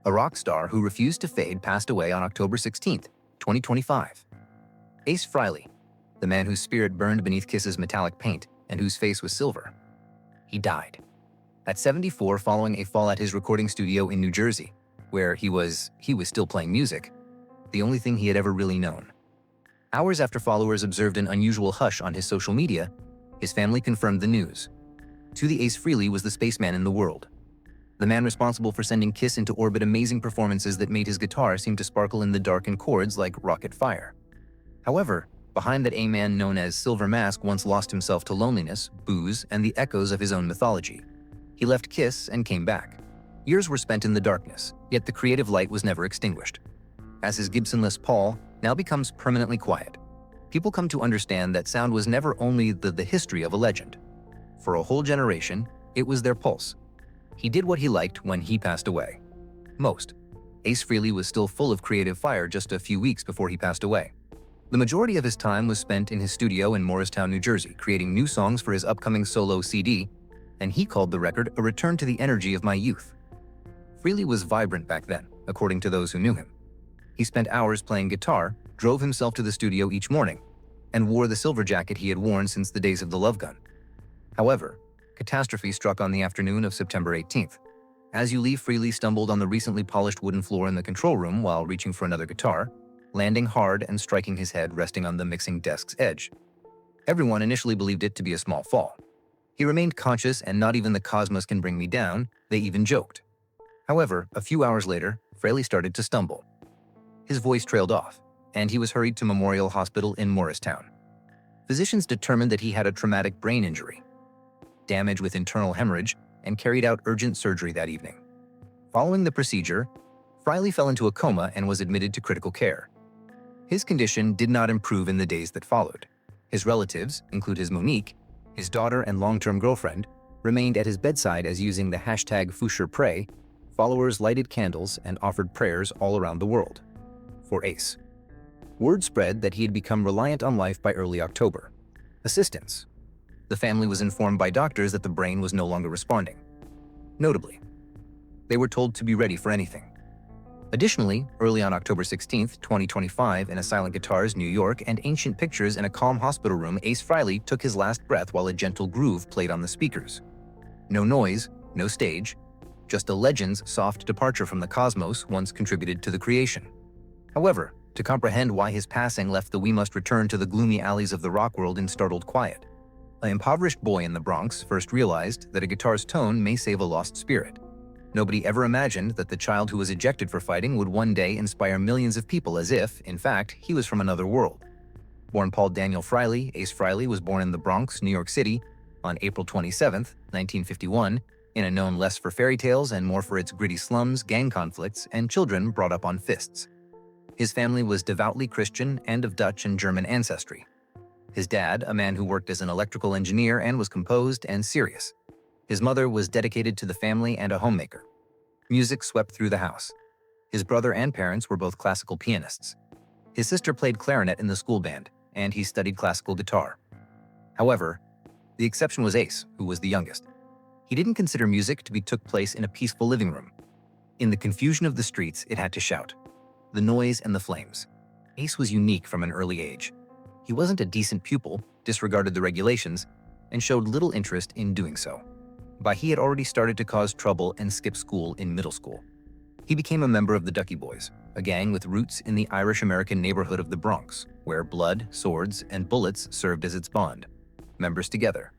A rock star who refused to fade passed away on October 16, 2025. Ace Frehley, the man whose spirit burned beneath KISS's metallic paint and whose face was silver. He died at 74 following a fall at his recording studio in New Jersey, where he was still playing music, the only thing he had ever really known. Hours after followers observed an unusual hush on his social media, his family confirmed the news. To the Ace Frehley was the spaceman in the world, the man responsible for sending KISS into orbit, amazing performances that made his guitar seem to sparkle in the darkened chords like rocket fire. However, behind that A-man known as Silver Mask once lost himself to loneliness, booze, and the echoes of his own mythology. He left KISS and came back. Years were spent in the darkness, yet the creative light was never extinguished. As his Gibson Les Paul now becomes permanently quiet, people come to understand that sound was never only the history of a legend. For a whole generation, it was their pulse. He did what he liked when he passed away. Most. Ace Frehley was still full of creative fire just a few weeks before he passed away. The majority of his time was spent in his studio in Morristown, New Jersey, creating new songs for his upcoming solo CD, and he called the record a return to the energy of my youth. Frehley was vibrant back then, according to those who knew him. He spent hours playing guitar, drove himself to the studio each morning, and wore the silver jacket he had worn since the days of the Love Gun. However, catastrophe struck on the afternoon of September 18th. As you leave, Frehley stumbled on the recently polished wooden floor in the control room while reaching for another guitar, landing hard and striking his head resting on the mixing desk's edge. Everyone initially believed it to be a small fall. He remained conscious, and not even the cosmos can bring me down, they even joked. However, a few hours later, Frehley started to stumble. His voice trailed off, and he was hurried to Memorial Hospital in Morristown. Physicians determined that he had a traumatic brain injury, damage with internal hemorrhage, and carried out urgent surgery that evening. Following the procedure, Frehley fell into a coma and was admitted to critical care. His condition did not improve in the days that followed. His relatives, including his Monique, his daughter and long-term girlfriend, remained at his bedside as, using the hashtag #FoucherPray, followers lighted candles and offered prayers all around the world for Ace. Word spread that he had become reliant on life by early October. Assistance. The family was informed by doctors that the brain was no longer responding. Notably, they were told to be ready for anything. Additionally, early on October 16, 2025, in a Silent Guitars, New York, and Ancient Pictures in a calm hospital room, Ace Frehley took his last breath while a gentle groove played on the speakers. No noise, no stage, just a legend's soft departure from the cosmos once contributed to the creation. However, to comprehend why his passing left the "we must return to the gloomy alleys of the rock world" in startled quiet, an impoverished boy in the Bronx first realized that a guitar's tone may save a lost spirit. Nobody ever imagined that the child who was ejected for fighting would one day inspire millions of people, as if, in fact, he was from another world. Born Paul Daniel Frehley, Ace Frehley was born in the Bronx, New York City, on April 27, 1951, in a known less for fairy tales and more for its gritty slums, gang conflicts, and children brought up on fists. His family was devoutly Christian and of Dutch and German ancestry. His dad, a man who worked as an electrical engineer and was composed and serious. His mother was dedicated to the family and a homemaker. Music swept through the house. His brother and parents were both classical pianists. His sister played clarinet in the school band, and he studied classical guitar. However, the exception was Ace, who was the youngest. He didn't consider music to be took place in a peaceful living room. In the confusion of the streets, it had to shout. The noise and the flames. Ace was unique from an early age. He wasn't a decent pupil, disregarded the regulations, and showed little interest in doing so. But he had already started to cause trouble and skip school in middle school. He became a member of the Ducky Boys, a gang with roots in the Irish-American neighborhood of the Bronx, where blood, swords, and bullets served as its bond. Members together.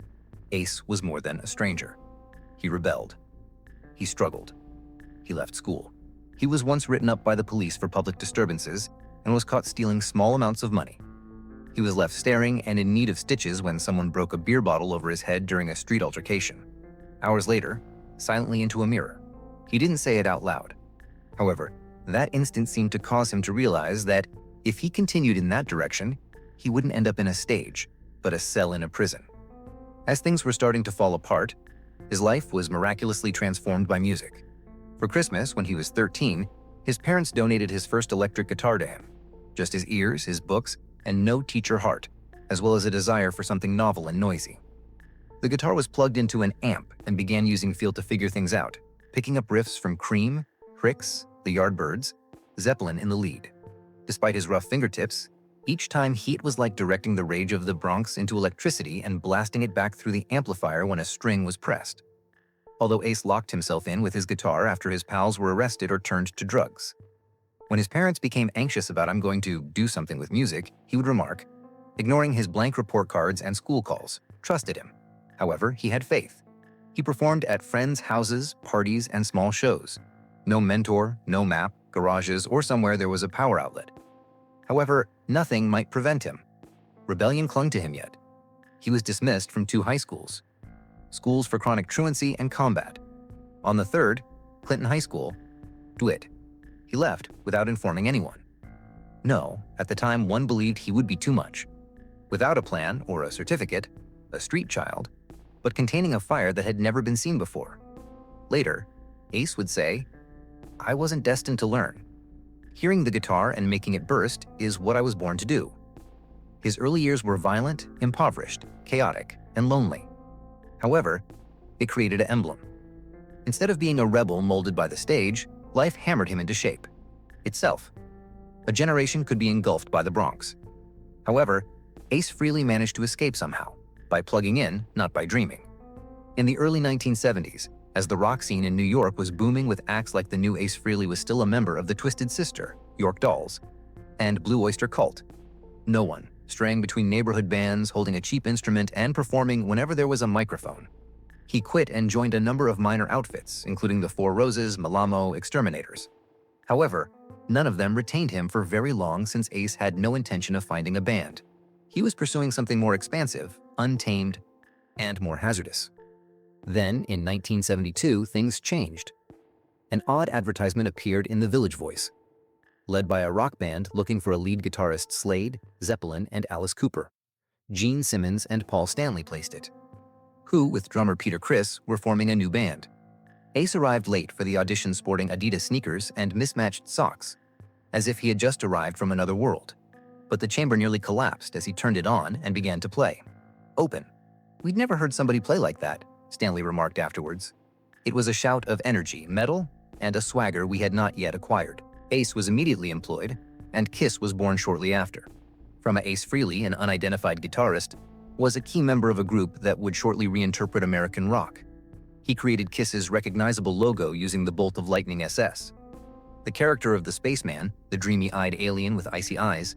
Ace was more than a stranger. He rebelled. He struggled. He left school. He was once written up by the police for public disturbances and was caught stealing small amounts of money. He was left staring and in need of stitches when someone broke a beer bottle over his head during a street altercation. Hours later, silently into a mirror. He didn't say it out loud. However, that instant seemed to cause him to realize that if he continued in that direction, he wouldn't end up in a stage, but a cell in a prison. As things were starting to fall apart, his life was miraculously transformed by music. For Christmas, when he was 13, his parents donated his first electric guitar to him. Just his ears, his books, and no teacher heart, as well as a desire for something novel and noisy. The guitar was plugged into an amp and began using feel to figure things out, picking up riffs from Cream, Pricks, the Yardbirds, Zeppelin in the lead. Despite his rough fingertips, each time Heat was like directing the rage of the Bronx into electricity and blasting it back through the amplifier when a string was pressed. Although Ace locked himself in with his guitar after his pals were arrested or turned to drugs. When his parents became anxious about him going to do something with music, he would remark, ignoring his blank report cards and school calls, trusted him. However, he had faith. He performed at friends' houses, parties, and small shows. No mentor, no map, garages, or somewhere there was a power outlet. However, nothing might prevent him. Rebellion clung to him yet. He was dismissed from 2 high schools for chronic truancy and combat. On the 3rd, Clinton High School, DeWitt. He left without informing anyone. No, at the time one believed he would be too much. Without a plan or a certificate, a street child, but containing a fire that had never been seen before. Later, Ace would say, "I wasn't destined to learn. Hearing the guitar and making it burst is what I was born to do." His early years were violent, impoverished, chaotic, and lonely. However, it created an emblem. Instead of being a rebel molded by the stage, life hammered him into shape. Itself. A generation could be engulfed by the Bronx. However, Ace Frehley managed to escape somehow, by plugging in, not by dreaming. In the early 1970s, as the rock scene in New York was booming with acts like the new Ace Frehley was still a member of the Twisted Sister, York Dolls, and Blue Oyster Cult. No one, straying between neighborhood bands, holding a cheap instrument, and performing whenever there was a microphone. He quit and joined a number of minor outfits, including the Four Roses, Malamo, Exterminators. However, none of them retained him for very long since Ace had no intention of finding a band. He was pursuing something more expansive, untamed, and more hazardous. Then, in 1972, things changed. An odd advertisement appeared in the Village Voice, led by a rock band looking for a lead guitarist Slade, Zeppelin, and Alice Cooper. Gene Simmons and Paul Stanley placed it, who, with drummer Peter Criss, were forming a new band. Ace arrived late for the audition sporting Adidas sneakers and mismatched socks, as if he had just arrived from another world. But the chamber nearly collapsed as he turned it on and began to play. Open. "We'd never heard somebody play like that," Stanley remarked afterwards. "It was a shout of energy, metal, and a swagger we had not yet acquired." Ace was immediately employed, and KISS was born shortly after. From Ace Frehley, an unidentified guitarist, was a key member of a group that would shortly reinterpret American rock. He created KISS's recognizable logo using the Bolt of Lightning SS. The character of the Spaceman, the dreamy-eyed alien with icy eyes,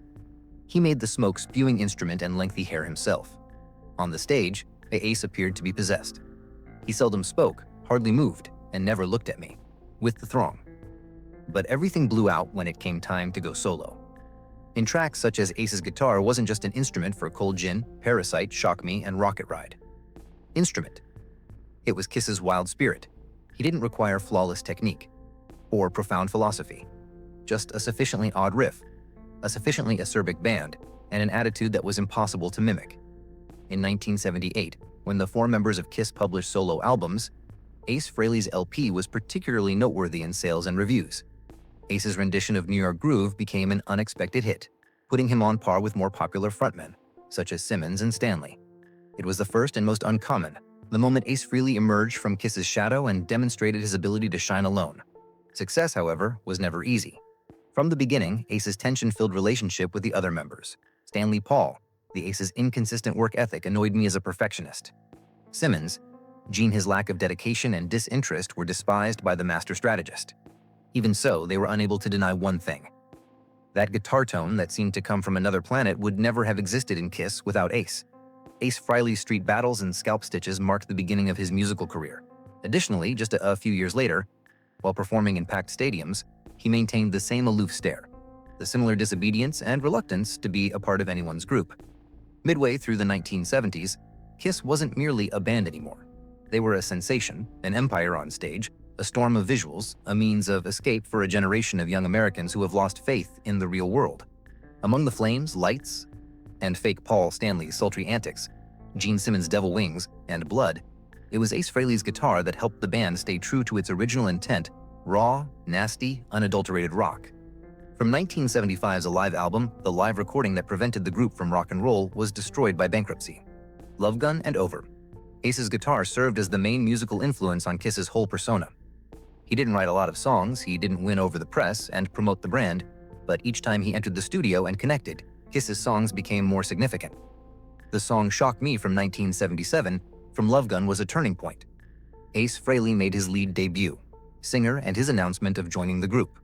he made the smoke-spewing instrument and lengthy hair himself. On the stage, Ace appeared to be possessed. He seldom spoke, hardly moved, and never looked at me, with the throng. But everything blew out when it came time to go solo. In tracks such as Ace's guitar wasn't just an instrument for Cold Gin, Parasite, Shock Me, and Rocket Ride. Instrument. It was KISS's wild spirit. He didn't require flawless technique or profound philosophy, just a sufficiently odd riff, a sufficiently acerbic band, and an attitude that was impossible to mimic. In 1978, when the 4 members of KISS published solo albums, Ace Frehley's LP was particularly noteworthy in sales and reviews. Ace's rendition of New York Groove became an unexpected hit, putting him on par with more popular frontmen, such as Simmons and Stanley. It was the first and most uncommon, the moment Ace Frehley emerged from KISS's shadow and demonstrated his ability to shine alone. Success, however, was never easy. From the beginning, Ace's tension-filled relationship with the other members, Stanley Paul, the Ace's inconsistent work ethic annoyed me as a perfectionist. Simmons, Gene, his lack of dedication and disinterest were despised by the master strategist. Even so, they were unable to deny one thing. That guitar tone that seemed to come from another planet would never have existed in KISS without Ace. Ace Frehley's street battles and scalp stitches marked the beginning of his musical career. Additionally, just a few years later, while performing in packed stadiums, he maintained the same aloof stare, the similar disobedience and reluctance to be a part of anyone's group. Midway through the 1970s, KISS wasn't merely a band anymore. They were a sensation, an empire on stage, a storm of visuals, a means of escape for a generation of young Americans who have lost faith in the real world. Among the flames, lights, and fake Paul Stanley's sultry antics, Gene Simmons' devil wings, and blood, it was Ace Frehley's guitar that helped the band stay true to its original intent, raw, nasty, unadulterated rock. From 1975's Alive album, the live recording that prevented the group from rock and roll was destroyed by bankruptcy. Love Gun and Over. Ace's guitar served as the main musical influence on KISS's whole persona. He didn't write a lot of songs, he didn't win over the press and promote the brand, but each time he entered the studio and connected, KISS's songs became more significant. The song Shock Me from 1977 from Love Gun was a turning point. Ace Frehley made his lead debut, singer, and his announcement of joining the group.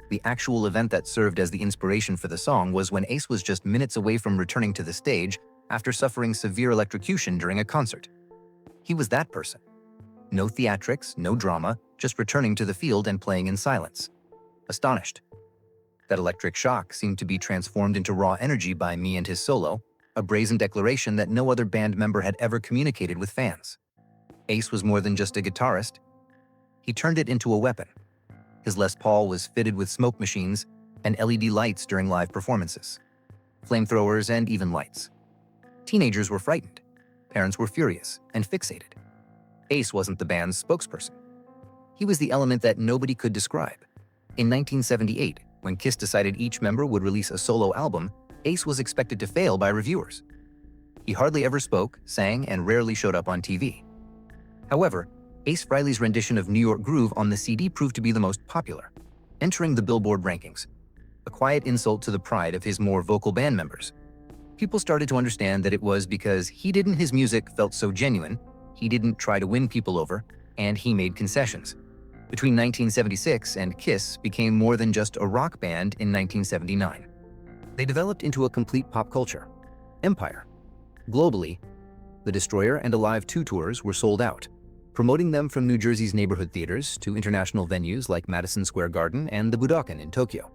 The actual event that served as the inspiration for the song was when Ace was just minutes away from returning to the stage after suffering severe electrocution during a concert. He was that person. No theatrics, no drama, just returning to the field and playing in silence. Astonished. That electric shock seemed to be transformed into raw energy by me and his solo, a brazen declaration that no other band member had ever communicated with fans. Ace was more than just a guitarist. He turned it into a weapon. His Les Paul was fitted with smoke machines and LED lights during live performances, flamethrowers, and even lights. Teenagers were frightened. Parents were furious and fixated. Ace wasn't the band's spokesperson. He was the element that nobody could describe. In 1978, when KISS decided each member would release a solo album, Ace was expected to fail by reviewers. He hardly ever spoke, sang, and rarely showed up on TV. However, Ace Frehley's rendition of New York Groove on the CD proved to be the most popular, entering the Billboard rankings, a quiet insult to the pride of his more vocal band members. People started to understand that it was because his music felt so genuine, he didn't try to win people over, and he made concessions. Between 1976 and KISS became more than just a rock band in 1979. They developed into a complete pop culture empire. Globally, the Destroyer and Alive 2 tours were sold out, promoting them from New Jersey's neighborhood theaters to international venues like Madison Square Garden and the Budokan in Tokyo.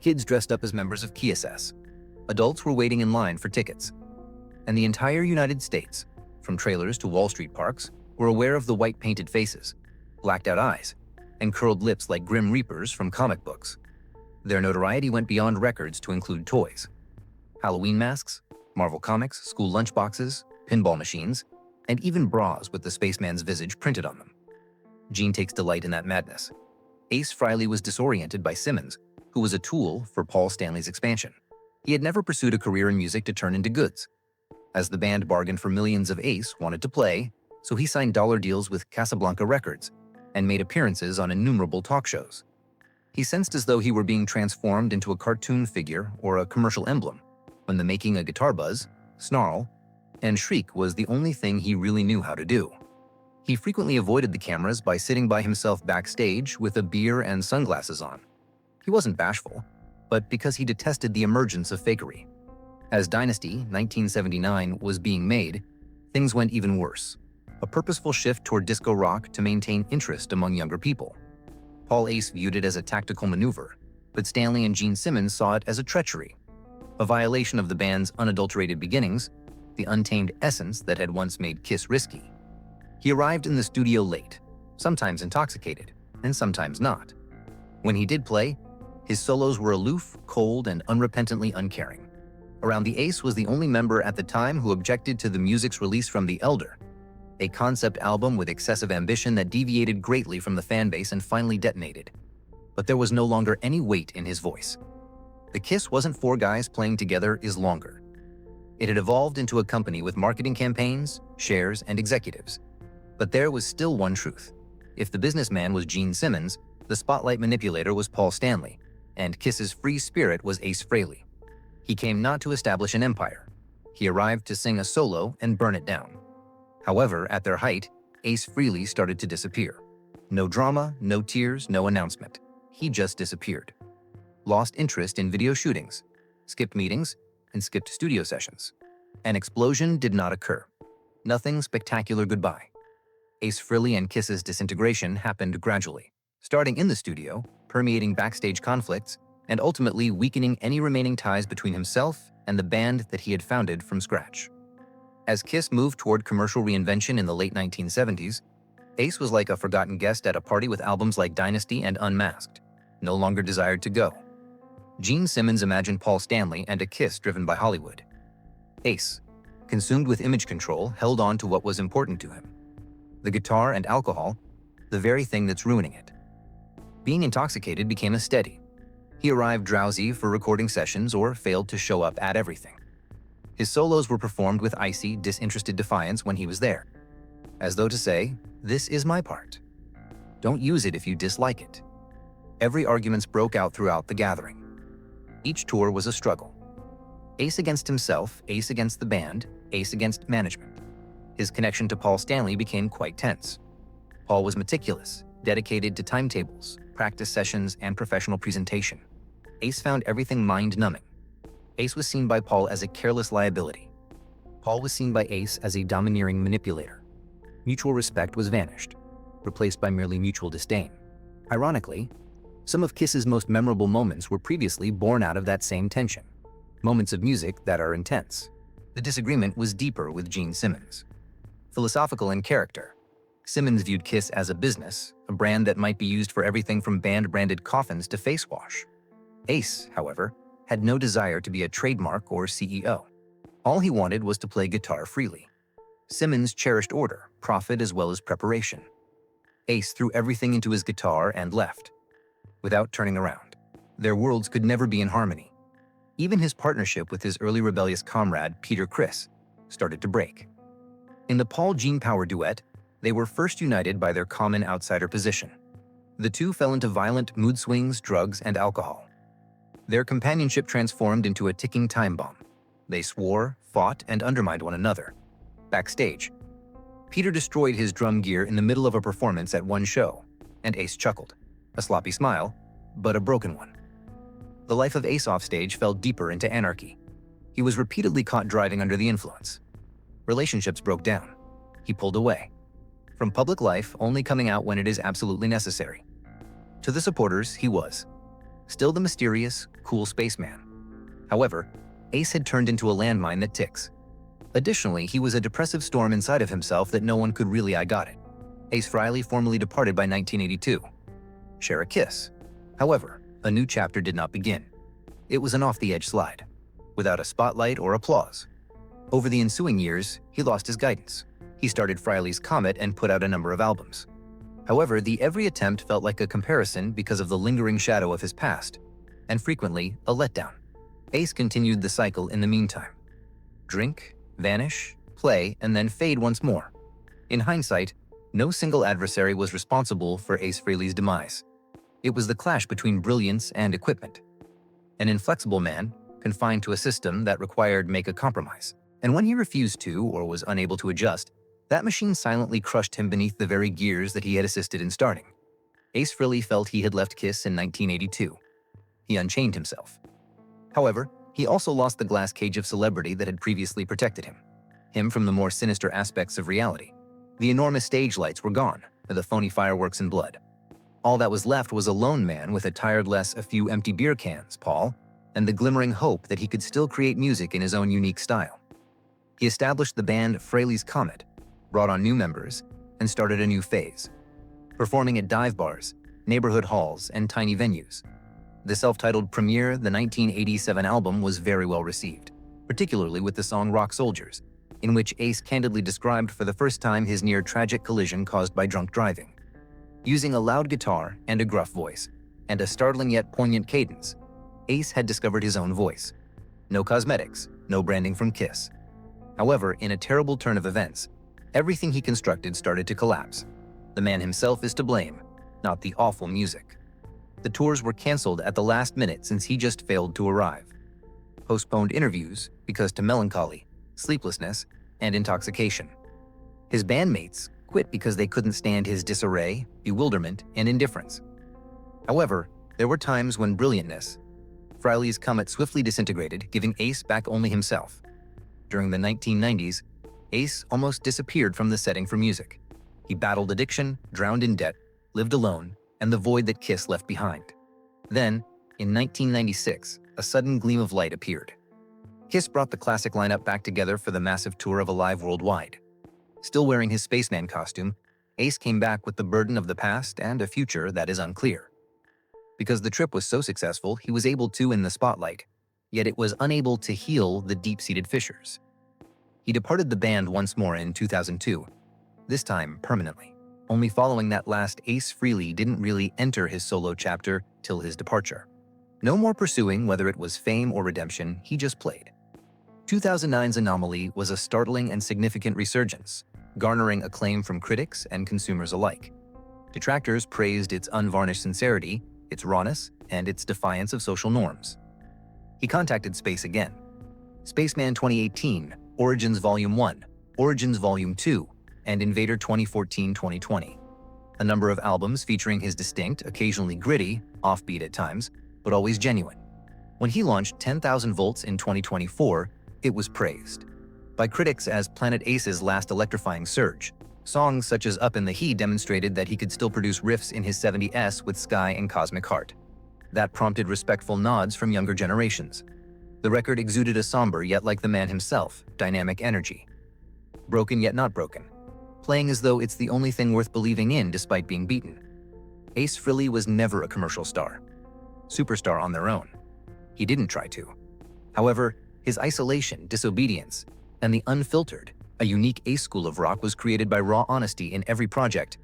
Kids dressed up as members of KISS. Adults were waiting in line for tickets. And the entire United States, from trailers to Wall Street parks, were aware of the white-painted faces, blacked-out eyes, and curled lips like Grim Reapers from comic books. Their notoriety went beyond records to include toys. Halloween masks, Marvel Comics, school lunchboxes, pinball machines, and even bras with the spaceman's visage printed on them. Gene takes delight in that madness. Ace Frehley was disoriented by Simmons, who was a tool for Paul Stanley's expansion. He had never pursued a career in music to turn into goods. As the band bargained for millions of Ace wanted to play, so he signed dollar deals with Casablanca Records and made appearances on innumerable talk shows. He sensed as though he were being transformed into a cartoon figure or a commercial emblem, when the making a guitar buzz, snarl, and shriek was the only thing he really knew how to do. He frequently avoided the cameras by sitting by himself backstage with a beer and sunglasses on. He wasn't bashful, but because he detested the emergence of fakery. As Dynasty 1979 was being made, things went even worse. A purposeful shift toward disco rock to maintain interest among younger people. Paul Ace viewed it as a tactical maneuver, but Stanley and Gene Simmons saw it as a treachery, a violation of the band's unadulterated beginnings, the untamed essence that had once made KISS risky. He arrived in the studio late, sometimes intoxicated, and sometimes not. When he did play, his solos were aloof, cold, and unrepentantly uncaring. Around the Ace was the only member at the time who objected to the music's release from The Elder, a concept album with excessive ambition that deviated greatly from the fan base and finally detonated. But there was no longer any weight in his voice. The KISS wasn't four guys playing together is longer. It had evolved into a company with marketing campaigns, shares, and executives. But there was still one truth. If the businessman was Gene Simmons, the spotlight manipulator was Paul Stanley, and KISS's free spirit was Ace Frehley. He came not to establish an empire. He arrived to sing a solo and burn it down. However, at their height, Ace Frehley started to disappear. No drama, no tears, no announcement. He just disappeared. Lost interest in video shootings, skipped meetings, and skipped studio sessions. An explosion did not occur. Nothing spectacular goodbye. Ace Frehley and KISS's disintegration happened gradually, starting in the studio, permeating backstage conflicts, and ultimately weakening any remaining ties between himself and the band that he had founded from scratch. As KISS moved toward commercial reinvention in the late 1970s, Ace was like a forgotten guest at a party with albums like Dynasty and Unmasked, no longer desired to go. Gene Simmons imagined Paul Stanley and a KISS driven by Hollywood. Ace, consumed with image control, held on to what was important to him. The guitar and alcohol, the very thing that's ruining it. Being intoxicated became a steady. He arrived drowsy for recording sessions or failed to show up at everything. His solos were performed with icy, disinterested defiance when he was there, as though to say, "This is my part." Don't use it if you dislike it. Every arguments broke out throughout the gathering. Each tour was a struggle. Ace against himself, Ace against the band, Ace against management. His connection to Paul Stanley became quite tense. Paul was meticulous, dedicated to timetables, practice sessions, and professional presentation. Ace found everything mind-numbing. Ace was seen by Paul as a careless liability. Paul was seen by Ace as a domineering manipulator. Mutual respect was vanished, replaced by merely mutual disdain. Ironically, some of KISS's most memorable moments were previously born out of that same tension. Moments of music that are intense. The disagreement was deeper with Gene Simmons. Philosophical in character, Simmons viewed KISS as a business, a brand that might be used for everything from band-branded coffins to face wash. Ace, however, had no desire to be a trademark or CEO. All he wanted was to play guitar freely. Simmons cherished order, profit, as well as preparation. Ace threw everything into his guitar and left, without turning around. Their worlds could never be in harmony. Even his partnership with his early rebellious comrade, Peter Criss, started to break. In the Paul-Gene Power duet, they were first united by their common outsider position. The two fell into violent mood swings, drugs, and alcohol. Their companionship transformed into a ticking time bomb. They swore, fought, and undermined one another. Backstage, Peter destroyed his drum gear in the middle of a performance at one show, and Ace chuckled. A sloppy smile, but a broken one. The life of Ace offstage fell deeper into anarchy. He was repeatedly caught driving under the influence. Relationships broke down. He pulled away. From public life, only coming out when it is absolutely necessary. To the supporters, he was still the mysterious, cool spaceman. However, Ace had turned into a landmine that ticks. Additionally, he was a depressive storm inside of himself that no one could really "I got it." Ace Frehley formally departed by 1982. Share a kiss. However, a new chapter did not begin. It was an off-the-edge slide, without a spotlight or applause. Over the ensuing years, he lost his guidance. He started Frehley's Comet and put out a number of albums. However, every attempt felt like a comparison because of the lingering shadow of his past, and frequently a letdown. Ace continued the cycle in the meantime. Drink, vanish, play, and then fade once more. In hindsight, no single adversary was responsible for Ace Frehley's demise. It was the clash between brilliance and equipment. An inflexible man, confined to a system that required make a compromise. And when he refused to or was unable to adjust, that machine silently crushed him beneath the very gears that he had assisted in starting. Ace Frehley felt he had left KISS in 1982. He unchained himself. However, he also lost the glass cage of celebrity that had previously protected him from the more sinister aspects of reality. The enormous stage lights were gone, the phony fireworks and blood. All that was left was a lone man with a few empty beer cans, Paul, and the glimmering hope that he could still create music in his own unique style. He established the band Frehley's Comet, brought on new members, and started a new phase, performing at dive bars, neighborhood halls, and tiny venues. The self-titled premiere, the 1987 album, was very well received, particularly with the song Rock Soldiers, in which Ace candidly described for the first time his near-tragic collision caused by drunk driving. Using a loud guitar and a gruff voice, and a startling yet poignant cadence, Ace had discovered his own voice. No cosmetics, no branding from KISS. However, in a terrible turn of events, everything he constructed started to collapse. The man himself is to blame, not the awful music. The tours were canceled at the last minute since he just failed to arrive. Postponed interviews because to melancholy, sleeplessness, and intoxication. His bandmates quit because they couldn't stand his disarray, bewilderment, and indifference. However, there were times when brilliantness. Frehley's Comet swiftly disintegrated, giving Ace back only himself. During the 1990s, Ace almost disappeared from the setting for music. He battled addiction, drowned in debt, lived alone, and the void that KISS left behind. Then, in 1996, a sudden gleam of light appeared. KISS brought the classic lineup back together for the massive tour of Alive worldwide. Still wearing his spaceman costume, Ace came back with the burden of the past and a future that is unclear. Because the trip was so successful, he was able to in the spotlight, yet it was unable to heal the deep-seated fissures. He departed the band once more in 2002, this time permanently. Only following that last, Ace Frehley didn't really enter his solo chapter till his departure. No more pursuing whether it was fame or redemption, he just played. 2009's Anomaly was a startling and significant resurgence, garnering acclaim from critics and consumers alike. Detractors praised its unvarnished sincerity, its rawness, and its defiance of social norms. He contacted Space again. Spaceman 2018, Origins Volume 1, Origins Volume 2, and Invader 2014-2020. A number of albums featuring his distinct, occasionally gritty, offbeat at times, but always genuine. When he launched 10,000 Volts in 2024, it was praised by critics as Planet Ace's last electrifying surge. Songs such as Up in the Heat demonstrated that he could still produce riffs in his 70s with Sky and Cosmic Heart. That prompted respectful nods from younger generations. The record exuded a somber yet, like the man himself, dynamic energy. Broken yet not broken, playing as though it's the only thing worth believing in despite being beaten. Ace Frehley was never a commercial superstar on their own. He didn't try to. However, his isolation, disobedience, and the unfiltered, a unique Ace school of rock was created by raw honesty in every project,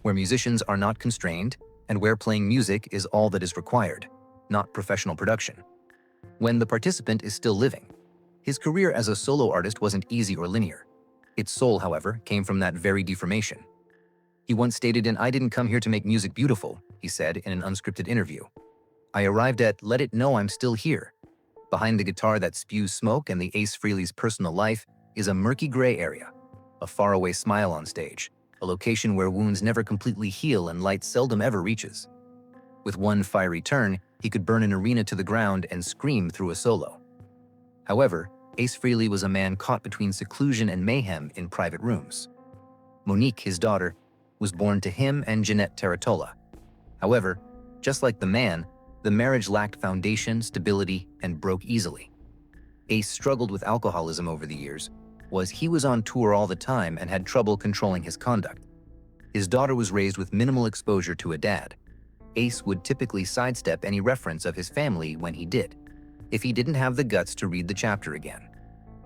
where musicians are not constrained and where playing music is all that is required, not professional production. When the participant is still living, his career as a solo artist wasn't easy or linear. Its soul, however, came from that very deformation. He once stated in "I didn't come here to make music beautiful," he said in an unscripted interview. "I arrived at let it know I'm still here." Behind the guitar that spews smoke and the Ace Frehley's personal life is a murky gray area, a faraway smile on stage, a location where wounds never completely heal and light seldom ever reaches. With one fiery turn, he could burn an arena to the ground and scream through a solo. However, Ace Frehley was a man caught between seclusion and mayhem in private rooms. Monique, his daughter, was born to him and Jeanette Terratola. However, just like the man, the marriage lacked foundation, stability, and broke easily. Ace struggled with alcoholism over the years. He was on tour all the time and had trouble controlling his conduct. His daughter was raised with minimal exposure to a dad. Ace would typically sidestep any reference of his family when he did, if he didn't have the guts to read the chapter again.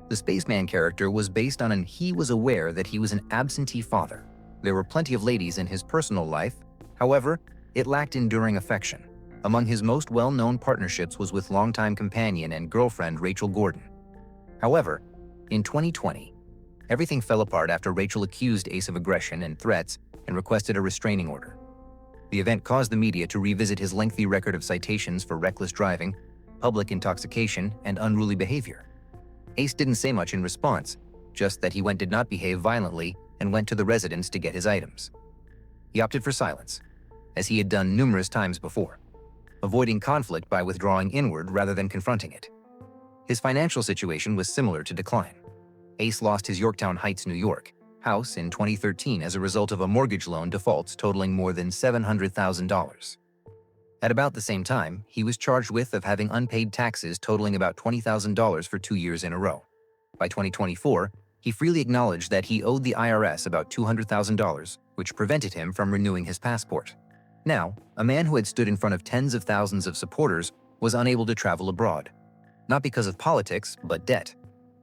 The Spaceman character was based on he was aware that he was an absentee father. There were plenty of ladies in his personal life, however, it lacked enduring affection. Among his most well-known partnerships was with longtime companion and girlfriend Rachel Gordon. However, in 2020, everything fell apart after Rachel accused Ace of aggression and threats and requested a restraining order. The event caused the media to revisit his lengthy record of citations for reckless driving, public intoxication, and unruly behavior. Ace didn't say much in response, just that he did not behave violently and went to the residence to get his items. He opted for silence, as he had done numerous times before, avoiding conflict by withdrawing inward rather than confronting it. His financial situation was similar to decline. Ace lost his Yorktown Heights, New York, house in 2013 as a result of a mortgage loan defaults totaling more than $700,000. At about the same time, he was charged with having unpaid taxes totaling about $20,000 for 2 years in a row. By 2024, he freely acknowledged that he owed the IRS about $200,000, which prevented him from renewing his passport. Now, a man who had stood in front of tens of thousands of supporters was unable to travel abroad. Not because of politics, but debt.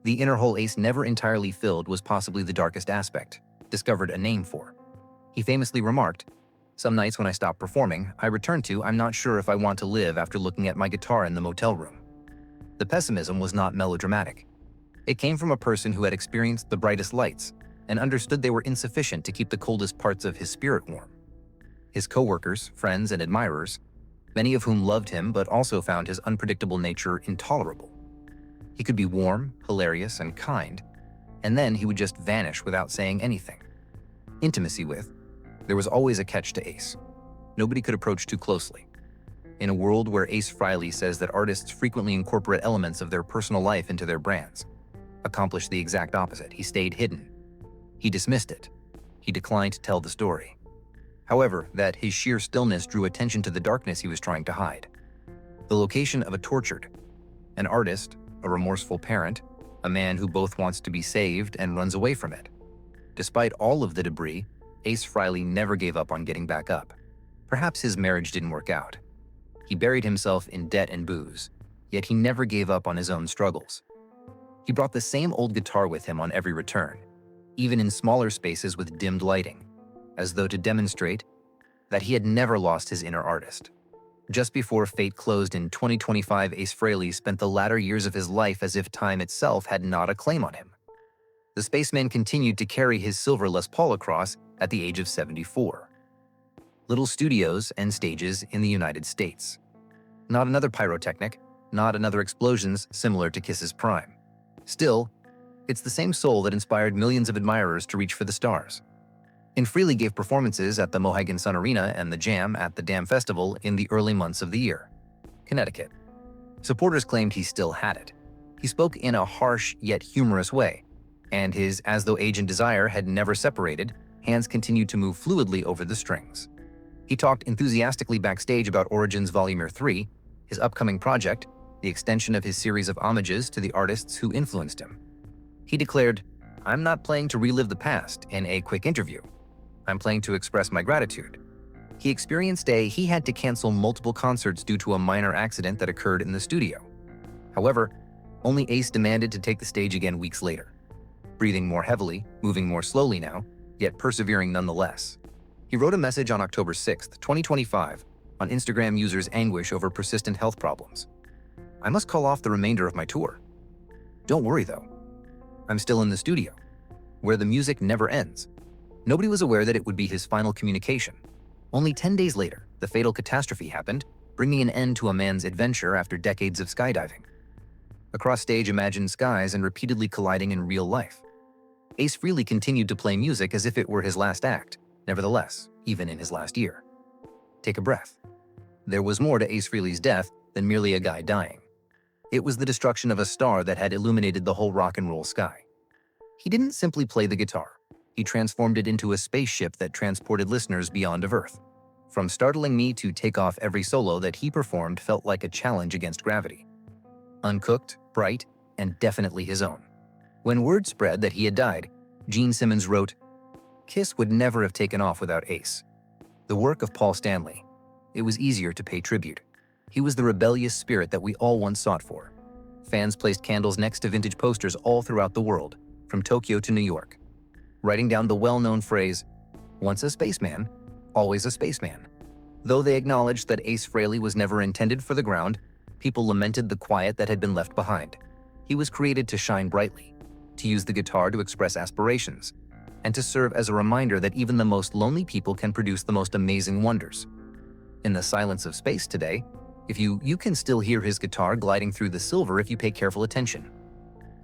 The inner hole Ace never entirely filled was possibly the darkest aspect, discovered a name for. He famously remarked, "Some nights when I stop performing, I return to I'm not sure if I want to live after looking at my guitar in the motel room." The pessimism was not melodramatic. It came from a person who had experienced the brightest lights and understood they were insufficient to keep the coldest parts of his spirit warm. His co-workers, friends, and admirers, many of whom loved him but also found his unpredictable nature intolerable. He could be warm, hilarious, and kind, and then he would just vanish without saying anything. Intimacy with, there was always a catch to Ace. Nobody could approach too closely. In a world where Ace Frehley says that artists frequently incorporate elements of their personal life into their brands, accomplished the exact opposite. He stayed hidden. He dismissed it. He declined to tell the story. However, that his sheer stillness drew attention to the darkness he was trying to hide. The location of a tortured, an artist, a remorseful parent, a man who both wants to be saved and runs away from it. Despite all of the debris, Ace Frehley never gave up on getting back up. Perhaps his marriage didn't work out. He buried himself in debt and booze, yet he never gave up on his own struggles. He brought the same old guitar with him on every return, even in smaller spaces with dimmed lighting, as though to demonstrate that he had never lost his inner artist. Just before fate closed in 2025, Ace Frehley spent the latter years of his life as if time itself had not a claim on him. The Spaceman continued to carry his silver Les Paul across at the age of 74. little studios and stages in the United States. Not another pyrotechnic, not another explosions similar to Kiss's prime. Still, it's the same soul that inspired millions of admirers to reach for the stars. And Frehley gave performances at the Mohegan Sun Arena and the Jam at the Dam Festival in the early months of the year. Connecticut. Supporters claimed he still had it. He spoke in a harsh yet humorous way, and his as though age and desire had never separated, hands continued to move fluidly over the strings. He talked enthusiastically backstage about Origins Volume 3, his upcoming project, the extension of his series of homages to the artists who influenced him. He declared, "I'm not playing to relive the past in a quick interview. I'm playing to express my gratitude." He experienced he had to cancel multiple concerts due to a minor accident that occurred in the studio. However, only Ace demanded to take the stage again weeks later. Breathing more heavily, moving more slowly now, yet persevering nonetheless. He wrote a message on October 6, 2025, on Instagram users' anguish over persistent health problems. "I must call off the remainder of my tour. Don't worry though. I'm still in the studio, where the music never ends." Nobody was aware that it would be his final communication. Only 10 days later, the fatal catastrophe happened, bringing an end to a man's adventure after decades of skydiving. Across stage imagined skies and repeatedly colliding in real life. Ace Frehley continued to play music as if it were his last act, nevertheless, even in his last year. Take a breath. There was more to Ace Frehley's death than merely a guy dying. It was the destruction of a star that had illuminated the whole rock and roll sky. He didn't simply play the guitar. He transformed it into a spaceship that transported listeners beyond of Earth. From Startling Me to Take Off, every solo that he performed felt like a challenge against gravity. Uncooked, bright, and definitely his own. When word spread that he had died, Gene Simmons wrote, "Kiss would never have taken off without Ace. The work of Paul Stanley. It was easier to pay tribute. He was the rebellious spirit that we all once sought for." Fans placed candles next to vintage posters all throughout the world, from Tokyo to New York, writing down the well-known phrase, "Once a spaceman, always a spaceman." Though they acknowledged that Ace Frehley was never intended for the ground, people lamented the quiet that had been left behind. He was created to shine brightly, to use the guitar to express aspirations, and to serve as a reminder that even the most lonely people can produce the most amazing wonders. In the silence of space today, you can still hear his guitar gliding through the silver if you pay careful attention.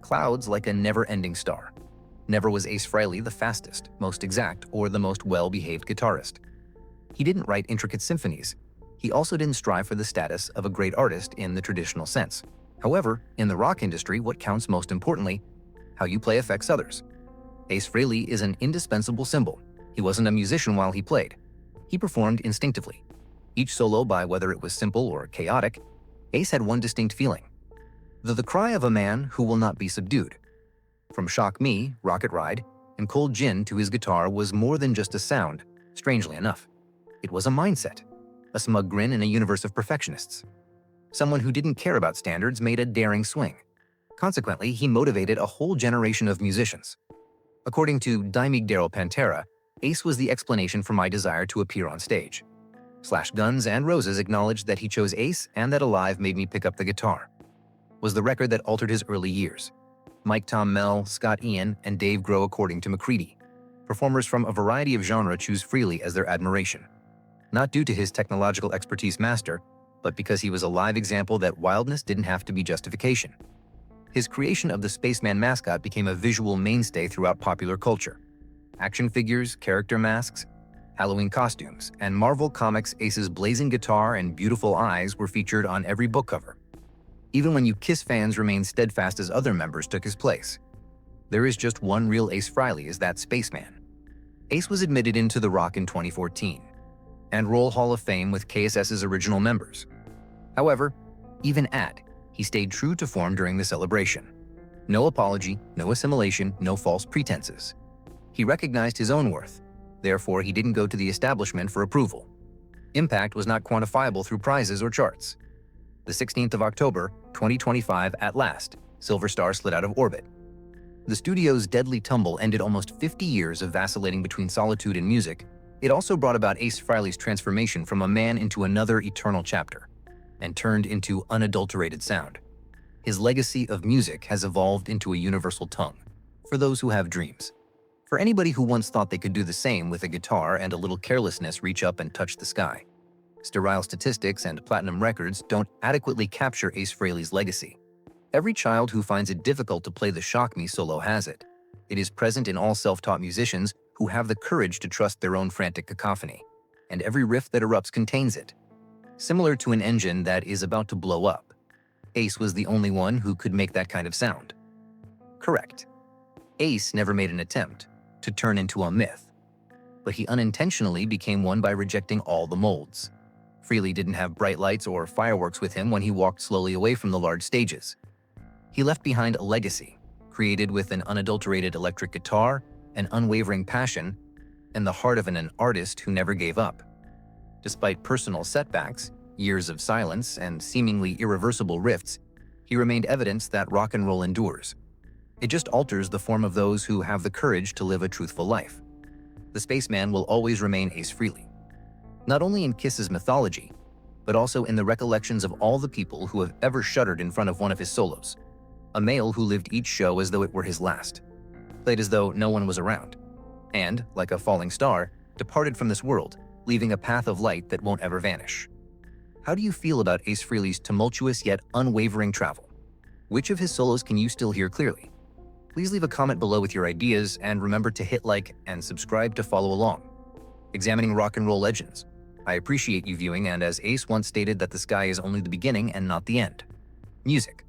Clouds like a never-ending star. Never was Ace Frehley the fastest, most exact, or the most well-behaved guitarist. He didn't write intricate symphonies. He also didn't strive for the status of a great artist in the traditional sense. However, in the rock industry, what counts most importantly, how you play affects others. Ace Frehley is an indispensable symbol. He wasn't a musician while he played. He performed instinctively. Each solo, by whether it was simple or chaotic, Ace had one distinct feeling. The cry of a man who will not be subdued. From Shock Me, Rocket Ride, and Cold Gin to his guitar was more than just a sound, strangely enough. It was a mindset, a smug grin in a universe of perfectionists. Someone who didn't care about standards made a daring swing. Consequently, he motivated a whole generation of musicians. According to Dimig Daryl Pantera, Ace was the explanation for my desire to appear on stage. Guns N' Roses acknowledged that he chose Ace and that Alive made me pick up the guitar. Was the record that altered his early years. Mike Tom Mel, Scott Ian, and Dave Grohl according to McCready. Performers from a variety of genres choose Frehley as their admiration. Not due to his technological expertise master, but because he was a live example that wildness didn't have to be justification. His creation of the Spaceman mascot became a visual mainstay throughout popular culture. Action figures, character masks, Halloween costumes, and Marvel Comics' Ace's blazing guitar and beautiful eyes were featured on every book cover. Even when you Kiss fans remained steadfast as other members took his place. There is just one real Ace Frehley, is that Spaceman. Ace was admitted into The Rock in 2014, and Roll Hall of Fame with KSS's original members. However, even he stayed true to form during the celebration. No apology, no assimilation, no false pretenses. He recognized his own worth. Therefore, he didn't go to the establishment for approval. Impact was not quantifiable through prizes or charts. The 16th of October, 2025, at last, Silver Star slid out of orbit. The studio's deadly tumble ended almost 50 years of vacillating between solitude and music. It also brought about Ace Frehley's transformation from a man into another eternal chapter, and turned into unadulterated sound. His legacy of music has evolved into a universal tongue, for those who have dreams. For anybody who once thought they could do the same with a guitar and a little carelessness reach up and touch the sky. Sterile statistics and platinum records don't adequately capture Ace Frehley's legacy. Every child who finds it difficult to play the Shock Me solo has it. It is present in all self-taught musicians who have the courage to trust their own frantic cacophony, and every riff that erupts contains it. Similar to an engine that is about to blow up, Ace was the only one who could make that kind of sound. Correct. Ace never made an attempt to turn into a myth, but he unintentionally became one by rejecting all the molds. Frehley didn't have bright lights or fireworks with him when he walked slowly away from the large stages. He left behind a legacy, created with an unadulterated electric guitar, an unwavering passion, and the heart of an artist who never gave up. Despite personal setbacks, years of silence, and seemingly irreversible rifts, he remained evidence that rock and roll endures. It just alters the form of those who have the courage to live a truthful life. The Spaceman will always remain Ace Frehley, not only in KISS's mythology, but also in the recollections of all the people who have ever shuddered in front of one of his solos. A male who lived each show as though it were his last, played as though no one was around, and, like a falling star, departed from this world, leaving a path of light that won't ever vanish. How do you feel about Ace Frehley's tumultuous yet unwavering travel? Which of his solos can you still hear clearly? Please leave a comment below with your ideas, and remember to hit like and subscribe to follow along. Examining rock and roll legends. I appreciate you viewing, and as Ace once stated, that the sky is only the beginning and not the end. Music.